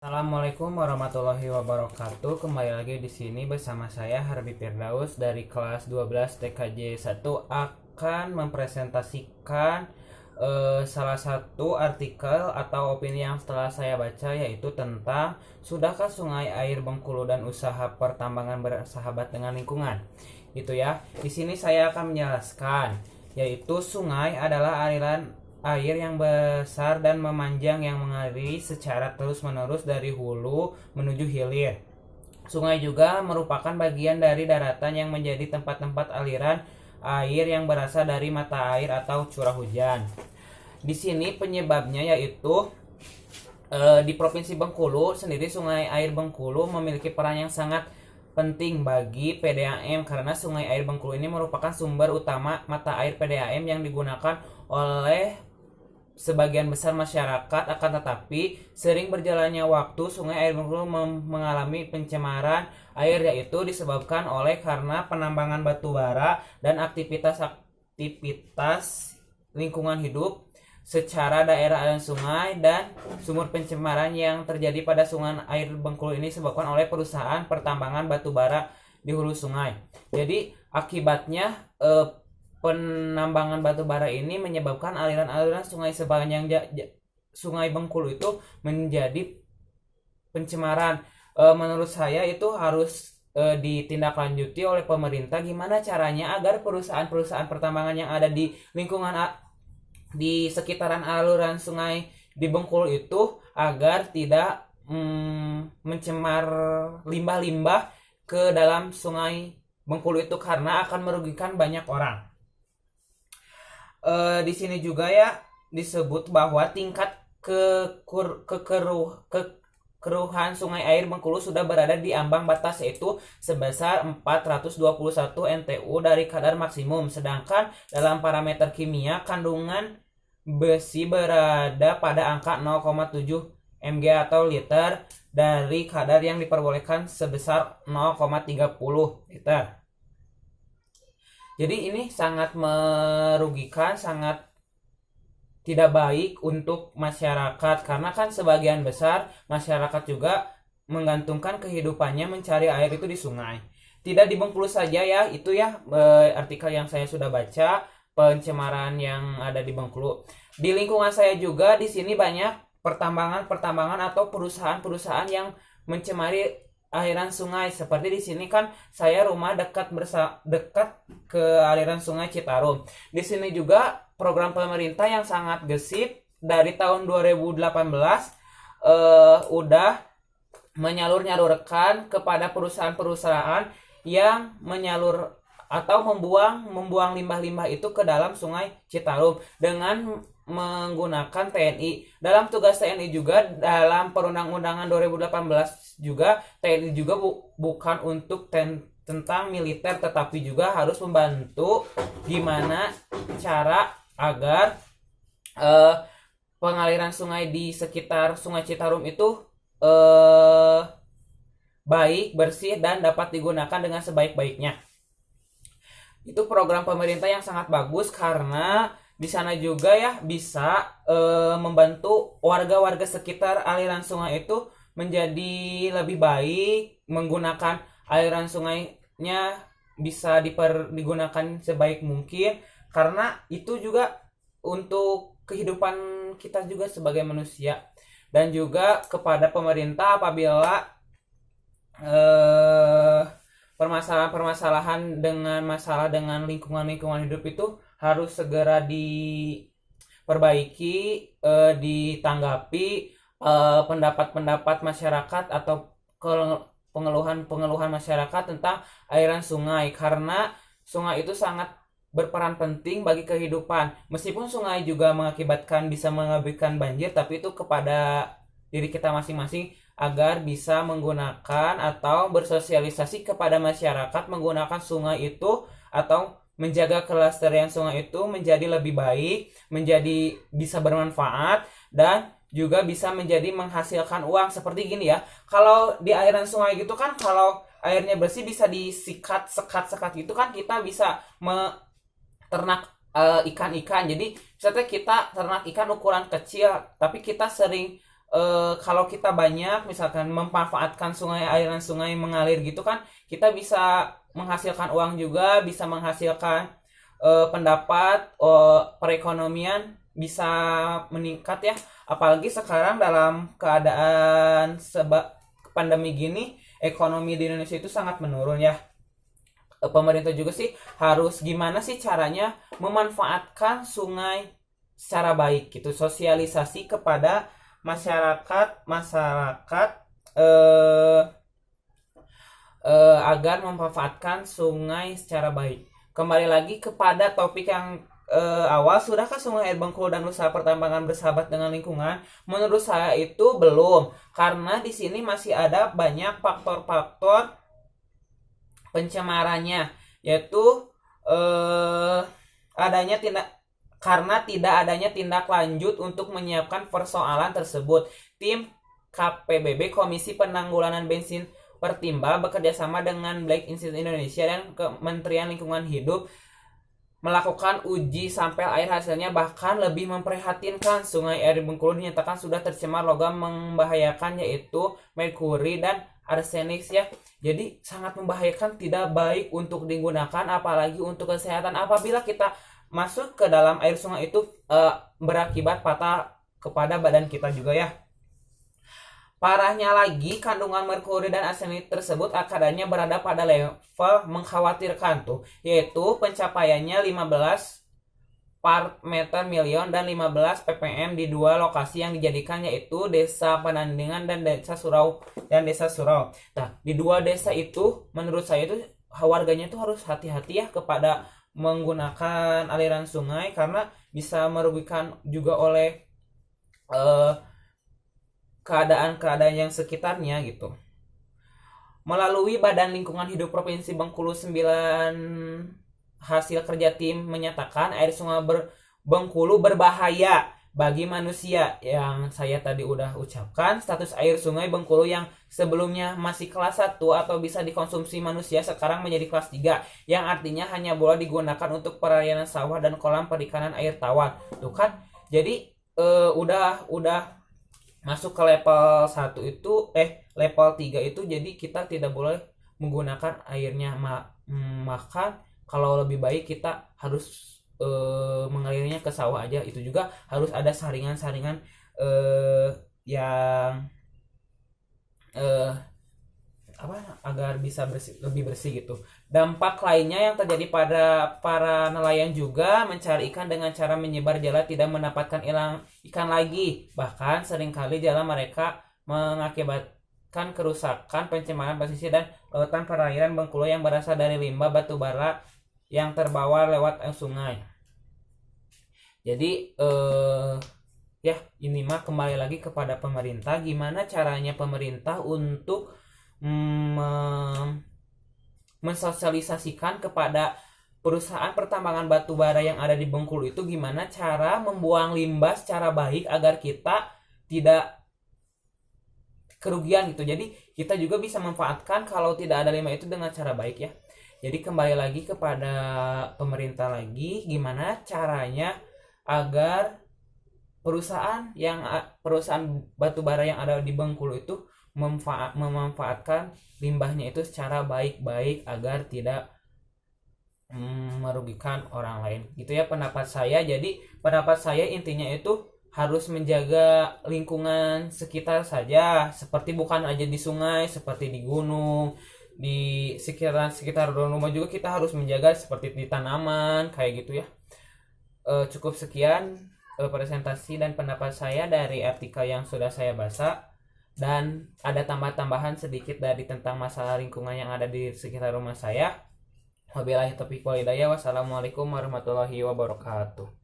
Assalamualaikum warahmatullahi wabarakatuh. Kembali lagi di sini bersama saya Harbi Firdaus dari kelas 12 TKJ 1 akan mempresentasikan salah satu artikel atau opini yang setelah saya baca, yaitu tentang sudahkah sungai air Bengkulu dan usaha pertambangan bersahabat dengan lingkungan. Itu ya. Di sini saya akan menjelaskan, yaitu sungai adalah aliran air yang besar dan memanjang yang mengalir secara terus-menerus dari hulu menuju hilir. Sungai juga merupakan bagian dari daratan yang menjadi tempat-tempat aliran air yang berasal dari mata air atau curah hujan. Di sini penyebabnya yaitu di Provinsi Bengkulu sendiri, sungai air Bengkulu memiliki peran yang sangat penting bagi PDAM karena sungai air Bengkulu ini merupakan sumber utama mata air PDAM yang digunakan oleh sebagian besar masyarakat. Akan tetapi sering berjalannya waktu, sungai air Bengkulu mengalami pencemaran air, yaitu disebabkan oleh karena penambangan batu bara dan aktivitas lingkungan hidup secara daerah aliran sungai, dan sumber pencemaran yang terjadi pada sungai air Bengkulu ini disebabkan oleh perusahaan pertambangan batu bara di hulu sungai. Jadi akibatnya penambangan batu bara ini menyebabkan aliran-aliran sungai sepanjang sungai Bengkulu itu menjadi pencemaran. Menurut saya itu harus ditindaklanjuti oleh pemerintah. Gimana caranya agar perusahaan-perusahaan pertambangan yang ada di lingkungan di sekitaran aliran sungai di Bengkulu itu agar tidak mencemar limbah-limbah ke dalam sungai Bengkulu itu, karena akan merugikan banyak orang. Di sini juga ya disebut bahwa tingkat kekeruhan sungai air Bengkulu sudah berada di ambang batas, yaitu sebesar 421 NTU dari kadar maksimum. Sedangkan dalam parameter kimia, kandungan besi berada pada angka 0,7 mg atau liter dari kadar yang diperbolehkan sebesar 0,30 liter. Jadi ini sangat merugikan, sangat tidak baik untuk masyarakat, karena kan sebagian besar masyarakat juga menggantungkan kehidupannya mencari air itu di sungai. Tidak di Bengkulu saja ya, itu ya artikel yang saya sudah baca, pencemaran yang ada di Bengkulu. Di lingkungan saya juga di sini banyak pertambangan atau perusahaan-perusahaan yang mencemari aliran sungai. Seperti di sini kan saya rumah dekat ke aliran sungai Citarum. Di sini juga program pemerintah yang sangat gesit dari tahun 2018 udah menyalurkan kepada perusahaan-perusahaan yang menyalur atau membuang limbah-limbah itu ke dalam sungai Citarum dengan menggunakan TNI. Dalam tugas TNI juga, dalam perundang-undangan 2018 juga, TNI juga bukan untuk tentang militer, tetapi juga harus membantu gimana cara agar pengaliran sungai di sekitar sungai Citarum itu baik, bersih, dan dapat digunakan dengan sebaik-baiknya. Itu program pemerintah yang sangat bagus, karena di sana juga ya bisa membantu warga-warga sekitar aliran sungai itu menjadi lebih baik, menggunakan aliran sungainya bisa digunakan sebaik mungkin, karena itu juga untuk kehidupan kita juga sebagai manusia. Dan juga kepada pemerintah, apabila permasalahan dengan lingkungan hidup itu harus segera diperbaiki, ditanggapi pendapat-pendapat masyarakat atau pengeluhan masyarakat tentang aliran sungai, karena sungai itu sangat berperan penting bagi kehidupan. Meskipun sungai juga bisa mengakibatkan banjir, tapi itu kepada diri kita masing-masing agar bisa menggunakan atau bersosialisasi kepada masyarakat menggunakan sungai itu, atau menjaga kelestarian sungai itu menjadi lebih baik, menjadi bisa bermanfaat, dan juga bisa menjadi menghasilkan uang. Seperti gini ya, kalau di aliran sungai gitu kan, kalau airnya bersih bisa disikat, sekat gitu kan, kita bisa ternak ikan-ikan. Jadi misalnya kita ternak ikan ukuran kecil, tapi kita sering kalau kita banyak misalkan memanfaatkan sungai, aliran sungai mengalir gitu kan, kita bisa menghasilkan uang juga, bisa menghasilkan pendapat, perekonomian bisa meningkat ya. Apalagi sekarang dalam keadaan pandemi gini, ekonomi di Indonesia itu sangat menurun ya. Pemerintah juga sih harus gimana sih caranya memanfaatkan sungai secara baik gitu, sosialisasi kepada masyarakat eh, agar memanfaatkan sungai secara baik. Kembali lagi kepada topik yang awal, sudahkah Sungai Air Bengkulu dan usaha pertambangan bersahabat dengan lingkungan? Menurut saya itu belum, karena di sini masih ada banyak faktor-faktor pencemarannya, yaitu adanya tidak adanya tindak lanjut untuk menyiapkan persoalan tersebut. Tim KPBB, Komisi Penanggulangan Bensin Pertimba, bekerjasama dengan Black Institute Indonesia dan Kementerian Lingkungan Hidup melakukan uji sampel air. Hasilnya bahkan lebih memprihatinkan. Sungai Air Bengkulu dinyatakan sudah tercemar logam membahayakan, yaitu merkuri dan arsenik ya. Jadi sangat membahayakan, tidak baik untuk digunakan, apalagi untuk kesehatan. Apabila kita masuk ke dalam air sungai itu berakibat fatal kepada badan kita juga ya. Parahnya lagi, kandungan merkuri dan arsenik tersebut akadanya berada pada level mengkhawatirkan tuh, yaitu pencapaiannya 15 part meter million dan 15 ppm di dua lokasi yang dijadikan, yaitu Desa Penandingan dan Desa Surau. Nah, di dua desa itu menurut saya itu warganya itu harus hati-hati ya kepada menggunakan aliran sungai, karena bisa merugikan juga oleh keadaan-keadaan yang sekitarnya gitu. Melalui Badan Lingkungan Hidup Provinsi Bengkulu 9, hasil kerja tim menyatakan air sungai Bengkulu berbahaya bagi manusia. Yang saya tadi udah ucapkan, status air sungai Bengkulu yang sebelumnya masih kelas 1 atau bisa dikonsumsi manusia sekarang menjadi kelas 3, yang artinya hanya boleh digunakan untuk perairan sawah dan kolam perikanan air tawar. Tuh kan, jadi udah masuk ke level 1 itu level 3 itu, jadi kita tidak boleh menggunakan airnya. Maka kalau lebih baik kita harus mengalirnya ke sawah aja. Itu juga harus ada saringan-saringan yang agar bisa lebih bersih gitu. Dampak lainnya yang terjadi pada para nelayan juga mencari ikan dengan cara menyebar jala, tidak mendapatkan ikan lagi. Bahkan seringkali jala mereka mengakibatkan kerusakan, pencemaran pesisir dan lautan perairan Bengkulu yang berasal dari limbah batu bara yang terbawa lewat sungai. Jadi ya ini mah kembali lagi kepada pemerintah, gimana caranya pemerintah untuk mensosialisasikan kepada perusahaan pertambangan batu bara yang ada di Bengkulu itu gimana cara membuang limbah secara baik agar kita tidak kerugian gitu. Jadi kita juga bisa memanfaatkan kalau tidak ada limbah itu dengan cara baik ya. Jadi kembali lagi kepada pemerintah lagi, gimana caranya agar perusahaan batu bara yang ada di Bengkulu itu memanfaatkan limbahnya itu secara baik-baik agar tidak merugikan orang lain gitu ya, pendapat saya. Jadi pendapat saya intinya itu harus menjaga lingkungan sekitar saja, seperti bukan aja di sungai, seperti di gunung, di sekitar rumah juga kita harus menjaga, seperti di tanaman kayak gitu ya. Cukup sekian presentasi dan pendapat saya dari artikel yang sudah saya baca, dan ada tambahan sedikit dari tentang masalah lingkungan yang ada di sekitar rumah saya. Wabillahi taufiq wal hidayah. Wassalamualaikum warahmatullahi wabarakatuh.